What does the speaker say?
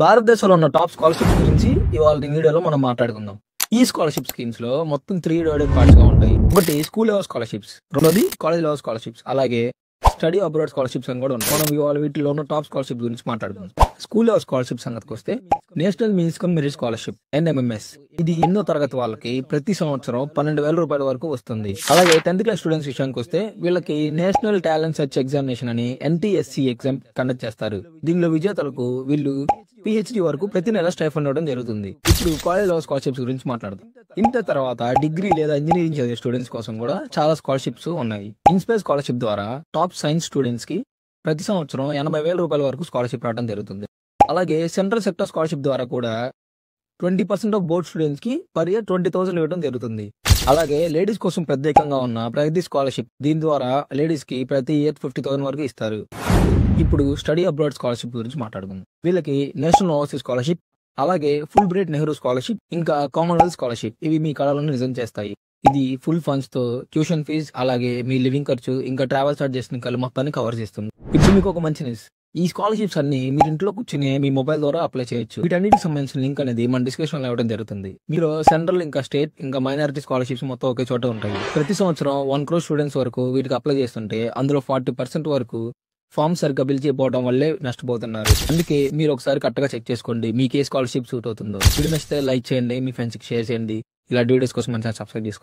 భారతదేశంలో ఉన్న top scholarships గురించి ఇవాళ వీడియోలో మనం మాట్లాడుకుందాం. ఈ స్కాలర్షిప్ స్కీమ్స్ లో మొత్తం 3 డివైడెడ్ పార్ట్స్ గా ఉంటాయి. ఒకటి స్కూల్ లెవెల్ స్కాలర్షిప్స్, రెండోది కాలేజ్ లెవెల్ స్కాలర్షిప్స్, అలాగే స్టడీ అబ్రాడ్ స్కాలర్షిప్స్ అని కూడా ఉంటాయి. మనం ఇవాళ వీటిలో ఉన్న టాప్ స్కాలర్షిప్ గురించి మాట్లాడుకుందాం. స్కూల్ లెవెల్ స్కాలర్షిప్ సంగతికి వస్తే national minimum merit scholarship NMMS, ఇది 8వ తరగతి వాళ్ళకి ప్రతి సంవత్సరం 12,000 రూపాయల వరకు వస్తుంది. అలాగే 10th క్లాస్ స్టూడెంట్స్ విషయానికి వస్తే వీళ్ళకి నేషనల్ టాలెంట్ సెర్చ్ ఎగ్జామినేషన్ అని NTSC ఎగ్జామ్ కండక్ట్ చేస్తారు. దీనిలో విజేతలకు వీళ్ళు PhD వరకు ప్రతి నెల స్టైఫండ్ ఇవ్వడం జరుగుతుంది. ఇప్పుడు కాలేజ్ లెవెల్ స్కాలర్షిప్స్ గురించి మాట్లాడదాం. ఇంటర్ తర్వాత డిగ్రీ లేదా ఇంజనీరింగ్ చదివే స్టూడెంట్స్ కోసం కూడా చాలా స్కాలర్షిప్స్ ఉన్నాయి. ఇన్స్పైర్ స్కాలర్షిప్ ద్వారా టాప్ సైన్స్ స్టూడెంట్స్ కి ప్రతి సంవత్సరం 80,000 రూపాయల వరకు స్కాలర్షిప్ రావడం జరుగుతుంది. అలాగే సెంట్రల్ సెక్టర్ స్కాలర్షిప్ ద్వారా కూడా 20% ఆఫ్ బోర్డ్ స్టూడెంట్స్ కి పర్ ఇయర్ 20,000 ఇవ్వడం జరుగుతుంది. అలాగే లేడీస్ కోసం ప్రత్యేకంగా ఉన్న ప్రగతి స్కాలర్షిప్, దీని ద్వారా లేడీస్ కి ప్రతి ఇయర్ 50,000 వరకు ఇస్తారు. ఇప్పుడు స్టడీ అబ్రాడ్ స్కాలర్షిప్ గురించి మాట్లాడుకుందాం. వీళ్ళకి నేషనల్ ఓవర్సీస్ స్కాలర్షిప్, అలాగే ఫుల్ బ్రైట్ నెహ్రూ స్కాలర్షిప్, ఇంకా కామన్వెల్త్ స్కాలర్షిప్, ఇవి మీ కళలను నిజం చేస్తాయి. ఇది ఫుల్ ఫండ్స్ తో ట్యూషన్ ఫీజ్, అలాగే మీ లివింగ్ ఖర్చు, ఇంకా ట్రావెల్ చార్జెస్ మొత్తాన్ని కవర్ చేస్తుంది. ఇప్పుడు మీకు ఒక మంచి న్యూస్, ఈ స్కాలర్షిప్స్ అన్ని మీరు ఇంట్లో కూర్చుని మీ మొబైల్ ద్వారా అప్లై చేయొచ్చు. వీటన్నిటికి సంబంధించిన లింక్ అనేది మన డిస్క్రిప్షన్ లో ఇవ్వడం జరుగుతుంది. మీరు సెంట్రల్, ఇంకా స్టేట్, ఇంకా మైనారిటీ స్కాలర్షిప్స్ మొత్తం ఒకే చోట ఉంటాయి. ప్రతి సంవత్సరం 1 crore స్టూడెంట్స్ వరకు వీటికి అప్లై చేస్తుంటే అందులో 40% వరకు ఫామ్ సరిగ్గా బిల్ చేయకపోవడం వల్లే నష్టపోతున్నారు. అందుకే మీరు ఒకసారి కరెక్ట్గా చెక్ చేసుకోండి మీకు ఏ స్కాలర్షిప్ సూట్ అవుతుందో. వీడియో నచ్చితే లైక్ చేయండి, మీ ఫ్రెండ్స్కి షేర్ చేయండి. ఇలాంటి వీడియోస్ కోసం మంచిగా సబ్స్క్రైబ్ చేసుకోండి.